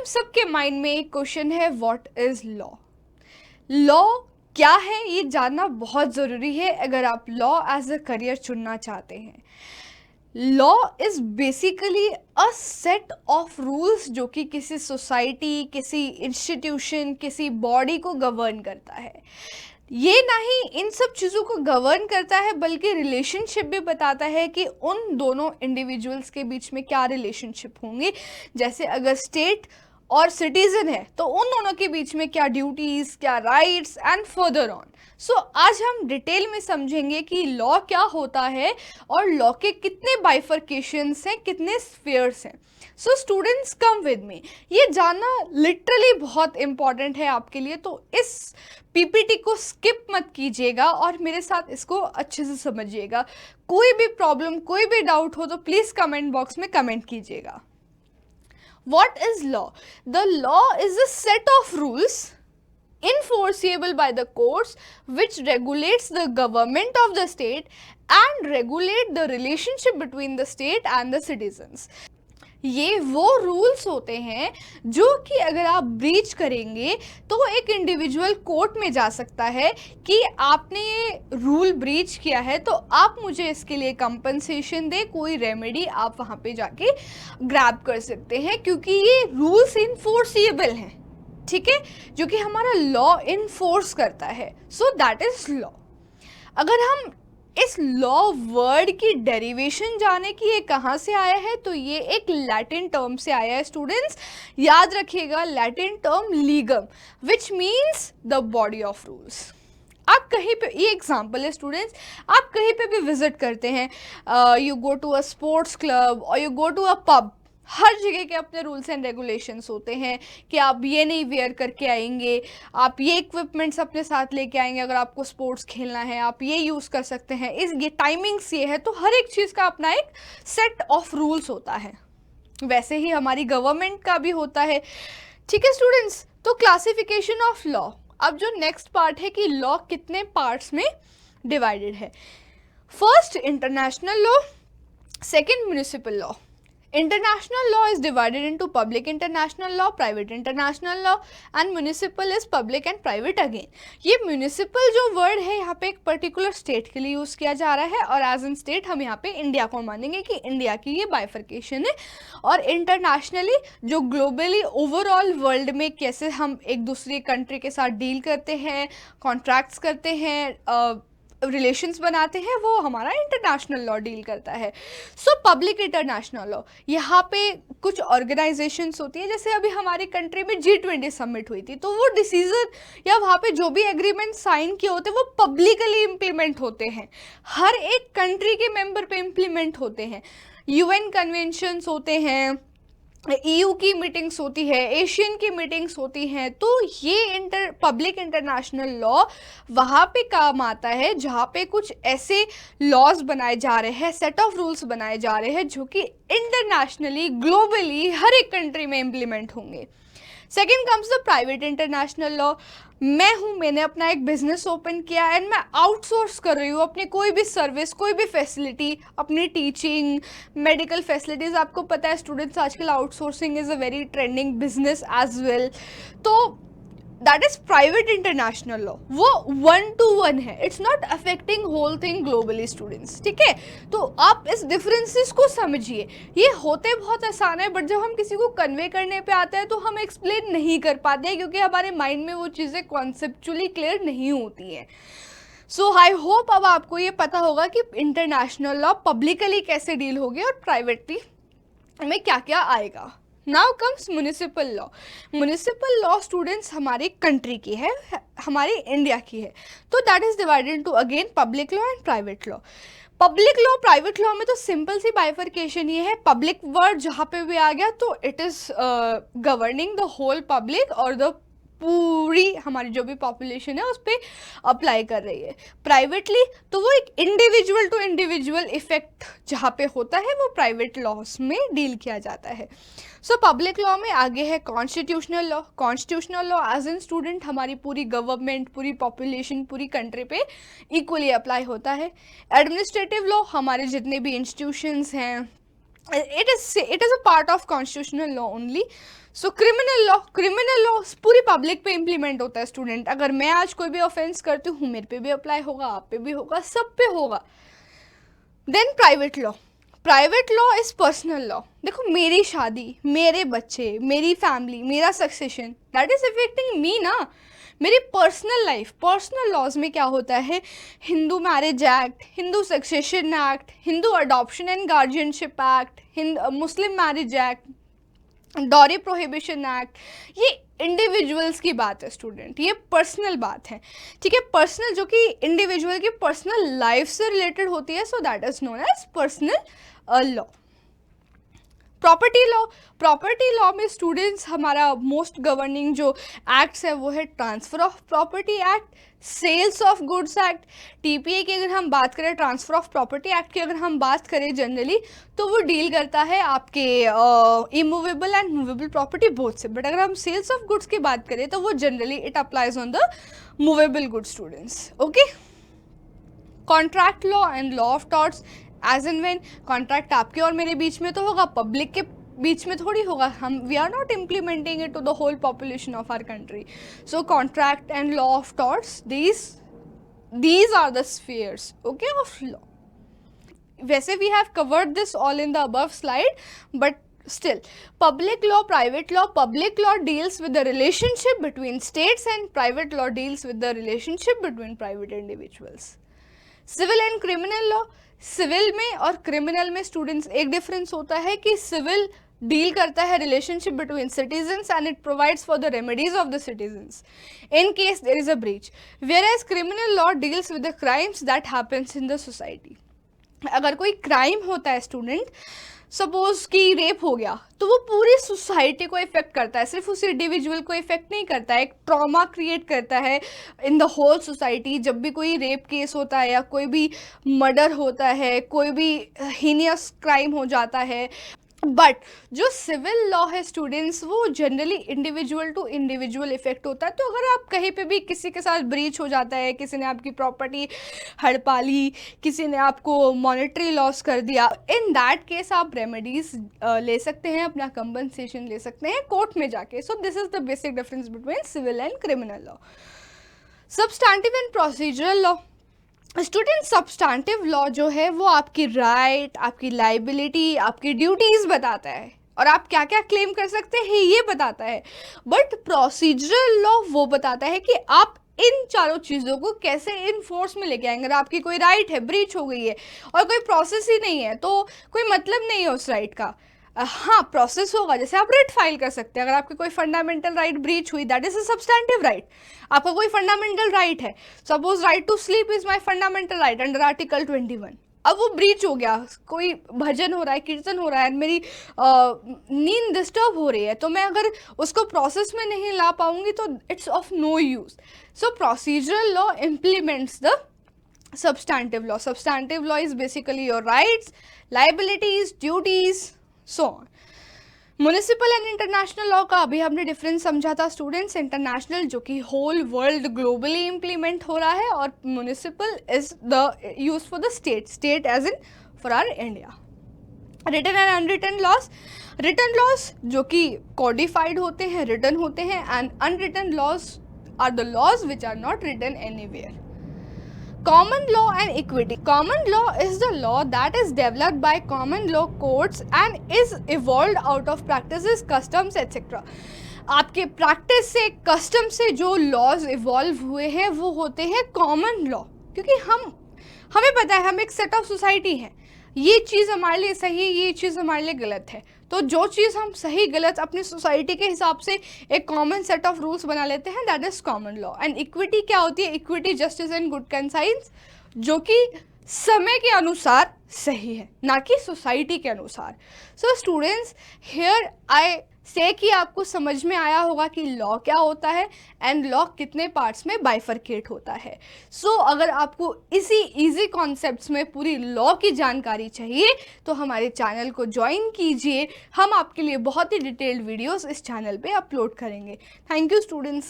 हम सबके माइंड में एक क्वेश्चन है, व्हाट इज लॉ। लॉ क्या है ये जानना बहुत ज़रूरी है अगर आप लॉ एज अ करियर चुनना चाहते हैं। Law is basically a set of rules जो कि किसी सोसाइटी, किसी इंस्टीट्यूशन, किसी बॉडी को गवर्न करता है। ये ना ही इन सब चीज़ों को गवर्न करता है बल्कि रिलेशनशिप भी बताता है कि उन दोनों इंडिविजुअल्स के बीच में क्या रिलेशनशिप होंगे। जैसे अगर स्टेट और सिटीजन है तो उन दोनों के बीच में क्या ड्यूटीज, क्या राइट्स एंड फर्दर ऑन। सो आज हम डिटेल में समझेंगे कि लॉ क्या होता है और लॉ के कितने बाइफर्केशंस हैं, कितने स्फीयर्स हैं। So students come with me, ये जानना लिटरली बहुत इंपॉर्टेंट है आपके लिए, तो इस पीपीटी को स्किप मत कीजिएगा और मेरे साथ इसको अच्छे से समझिएगा। कोई भी प्रॉब्लम, कोई भी डाउट हो तो प्लीज़ कमेंट बॉक्स में कमेंट कीजिएगा। What is law? The law is a set of rules enforceable by the courts which regulates the government of the state and regulate the relationship between the state and the citizens. ये वो rules होते हैं जो कि अगर आप breach करेंगे तो एक इंडिविजुअल कोर्ट में जा सकता है कि आपने ये रूल ब्रीच किया है तो आप मुझे इसके लिए कंपनसेशन दे, कोई रेमेडी आप वहाँ पे जाके ग्रैब कर सकते हैं क्योंकि ये रूल्स इनफोर्सिएबल हैं, ठीक है, जो कि हमारा लॉ इनफोर्स करता है। So that is law. अगर हम इस लॉ वर्ड की डेरिवेशन जाने कि ये कहाँ से आया है तो ये एक लैटिन टर्म से आया है। स्टूडेंट्स याद रखिएगा, Latin term legum which means the body of rules. आप कहीं पे, ये एग्जाम्पल है स्टूडेंट्स, आप कहीं पे भी विजिट करते हैं, you go to a sports club और you go to a pub, हर जगह के अपने रूल्स एंड रेगुलेशंस होते हैं कि आप ये नहीं वेयर करके आएंगे, आप ये इक्विपमेंट्स अपने साथ लेके आएंगे, अगर आपको स्पोर्ट्स खेलना है आप ये यूज़ कर सकते हैं, इस ये टाइमिंग्स ये है। तो हर एक चीज़ का अपना एक सेट ऑफ रूल्स होता है। वैसे ही हमारी गवर्नमेंट का भी होता है, ठीक है स्टूडेंट्स। तो क्लासिफिकेशन ऑफ लॉ, अब जो नेक्स्ट पार्ट है कि लॉ कितने पार्ट्स में डिवाइडेड है। First international law, second municipal law. International law is divided into public international law, private international law and municipal is public and private again. ये municipal जो word है यहाँ पे एक particular state के लिए यूज़ किया जा रहा है और as in state हम यहाँ पे इंडिया को मानेंगे कि इंडिया की ये bifurcation है। और internationally जो globally overall world में कैसे हम एक दूसरे कंट्री के साथ डील करते हैं, कॉन्ट्रैक्ट्स करते हैं, रिलेशंस बनाते हैं, वो हमारा इंटरनेशनल लॉ डील करता है। सो पब्लिक इंटरनेशनल लॉ, यहाँ पे कुछ ऑर्गेनाइजेशंस होती है, जैसे अभी हमारी कंट्री में G20 समिट हुई थी तो वो डिसीजन या वहाँ पे जो भी एग्रीमेंट साइन किए होते हैं वो पब्लिकली इम्प्लीमेंट होते हैं, हर एक कंट्री के मेंबर पे इम्प्लीमेंट होते हैं। UN कन्वेंशंस होते हैं, EU की मीटिंग्स होती है, एशियन की मीटिंग्स होती हैं। तो ये पब्लिक इंटरनेशनल लॉ वहाँ पे काम आता है जहाँ पे कुछ ऐसे लॉज बनाए जा रहे हैं, सेट ऑफ रूल्स बनाए जा रहे हैं जो कि इंटरनेशनली, ग्लोबली हर एक कंट्री में इम्प्लीमेंट होंगे। Second comes the private international law. मैंने अपना एक बिजनेस ओपन किया एंड मैं आउटसोर्स कर रही हूँ अपनी कोई भी सर्विस, कोई भी फैसिलिटी, अपनी टीचिंग, मेडिकल फैसिलिटीज़। आपको पता है स्टूडेंट्स आजकल outsourcing is a very trending business as well. तो that is private international law, वो 1-to-1 है, it's not affecting whole thing globally students, ठीक है। तो आप इस डिफरेंसेस को समझिए, ये होते बहुत आसान है बट जब हम किसी को कन्वे करने पे आते हैं तो हम एक्सप्लेन नहीं कर पाते हैं क्योंकि हमारे माइंड में वो चीज़ें कॉन्सेप्चुअली क्लियर नहीं होती हैं। सो आई होप अब आपको ये पता होगा कि इंटरनेशनल लॉ पब्लिकली कैसे डील होगी और प्राइवेटली में क्या क्या आएगा। Now comes municipal law. Municipal law students हमारी कंट्री की है, हमारी इंडिया की है। तो that is divided into again public law and private law. Public law private law में तो सिंपल सी बाइफर्केशन ये है, पब्लिक वर्ड जहाँ पे भी आ गया तो it is governing the whole public और द पूरी हमारी जो भी पॉपुलेशन है उस पर अप्लाई कर रही है। प्राइवेटली तो वो एक इंडिविजुअल टू इंडिविजुअल इफेक्ट जहाँ पे होता है वो प्राइवेट लॉस में डील किया जाता है। सो पब्लिक लॉ में आगे है constitutional law. Constitutional law as an student हमारी पूरी गवर्नमेंट, पूरी पॉपुलेशन, पूरी कंट्री पे इक्वली अप्लाई होता है। एडमिनिस्ट्रेटिव लॉ हमारे जितने भी इंस्टीट्यूशंस हैं, it is a part of constitutional law only. So criminal law पूरी पब्लिक पे इम्प्लीमेंट होता है स्टूडेंट. अगर मैं आज कोई भी ऑफेंस करती हूँ, मेरे पे भी अप्लाई होगा, आप पे भी होगा, सब पे होगा. Then private law is personal law. देखो, मेरी शादी, मेरे बच्चे, मेरी फैमिली, मेरा succession, that is affecting me ना. मेरी पर्सनल लाइफ, पर्सनल लॉज में क्या होता है, Hindu marriage act, Hindu succession act, Hindu adoption and guardianship act, Muslim marriage act, dowry prohibition act, ये इंडिविजुअल्स की बात है स्टूडेंट, ये पर्सनल बात है. ठीक है, पर्सनल जो कि इंडिविजुअल की पर्सनल लाइफ से रिलेटेड होती है. So that is known as personal law. Property law में स्टूडेंट्स हमारा मोस्ट गवर्निंग जो एक्ट्स है वो है transfer of property act, sales of goods act. TPA की अगर हम बात करें, ट्रांसफ़र ऑफ प्रॉपर्टी एक्ट की अगर हम बात करें जनरली, तो वो डील करता है आपके immovable and movable property both से. बट अगर हम सेल्स ऑफ गुड्स की बात करें तो वो generally it applies on the movable goods students. Okay. Contract law and law of torts, as and when contract आपके और मेरे बीच में तो होगा, पब्लिक के बीच में थोड़ी होगा. हम we are not implementing it to the whole population of our country. So contract and law of torts, these are the spheres, okay, of law. वैसे we have covered this all in the above slide, but still, public law, private law. Public law deals with the relationship between states and private law deals with the relationship between private individuals. Civil and criminal law, civil में और criminal में students एक difference होता है कि civil deal करता है relationship between citizens and it provides for the remedies of the citizens in case there is a breach, whereas criminal law deals with the crimes that happens in the society. अगर कोई crime होता है student, suppose कि rape हो गया, तो वो पूरी सोसाइटी को इफेक्ट करता है, सिर्फ उस इंडिविजुअल को इफेक्ट नहीं करता है, एक ट्रॉमा क्रिएट करता है इन द होल सोसाइटी. जब भी कोई रेप केस होता है या कोई भी मर्डर होता है, कोई भी हीनियस क्राइम हो जाता है. बट जो सिविल लॉ है स्टूडेंट्स, वो generally individual to individual effect होता है. तो अगर आप कहीं पे भी किसी के साथ ब्रीच हो जाता है, किसी ने आपकी प्रॉपर्टी हड़पा ली, किसी ने आपको मॉनेटरी लॉस कर दिया, इन दैट केस आप रेमेडीज ले सकते हैं, अपना कंपनसेशन ले सकते हैं कोर्ट में जाके. So this is the basic difference between civil and criminal law. Substantive and procedural law, student substantive law जो है वो आपकी राइट, आपकी लाइबिलिटी, आपकी ड्यूटीज़ बताता है और आप क्या क्या क्लेम कर सकते हैं ये बताता है. बट प्रोसीजरल लॉ वो बताता है कि आप इन चारों चीज़ों को कैसे इनफोर्स में लेके आएंगे. अगर आपकी कोई राइट है, ब्रीच हो गई है और कोई प्रोसेस ही नहीं है, तो कोई मतलब नहीं है उस राइट का. हाँ, प्रोसेस होगा, जैसे आप रिट फाइल कर सकते हैं. अगर आपकी कोई फंडामेंटल राइट ब्रीच हुई, that is a substantive right. आपका कोई फंडामेंटल राइट है, suppose right to sleep is my fundamental right under article 21. अब वो ब्रीच हो गया, कोई भजन हो रहा है, कीर्तन हो रहा है, मेरी नींद डिस्टर्ब हो रही है, तो मैं अगर उसको प्रोसेस में नहीं ला पाऊंगी तो it's of no use. So procedural law implements the substantive law. Substantive law is basically your rights, liabilities, duties, so on. Municipal and international law का अभी हमने डिफरेंस समझा था स्टूडेंट्स. इंटरनेशनल जो कि होल वर्ल्ड ग्लोबली इम्प्लीमेंट हो रहा है, और municipal is the use for the state as in for our India. Written and unwritten laws, written laws जो कि कोडिफाइड होते हैं, रिटन होते हैं, and unwritten laws are the laws which are not written anywhere. Common law and equity. Common law is the law that is developed by common law courts and is evolved out of practices, customs, etc. आपके practice से, custom से जो laws evolve हुए हैं वो होते हैं common law, क्योंकि हमें पता है हम एक सेट ऑफ सोसाइटी हैं, ये चीज़ हमारे लिए सही है, ये चीज़ हमारे लिए गलत है. तो जो चीज़ हम सही गलत अपनी सोसाइटी के हिसाब से एक कॉमन सेट ऑफ रूल्स बना लेते हैं, that is common law. And equity क्या होती है? Equity justice and good conscience, जो कि समय के अनुसार सही है, ना कि सोसाइटी के अनुसार. सो स्टूडेंट्स, हियर आई से कि आपको समझ में आया होगा कि लॉ क्या होता है एंड लॉ कितने पार्ट्स में बाइफरकेट होता है. सो अगर आपको इसी इजी कॉन्सेप्ट्स में पूरी लॉ की जानकारी चाहिए तो हमारे चैनल को ज्वाइन कीजिए. हम आपके लिए बहुत ही डिटेल्ड वीडियोस इस चैनल पे अपलोड करेंगे. Thank you students.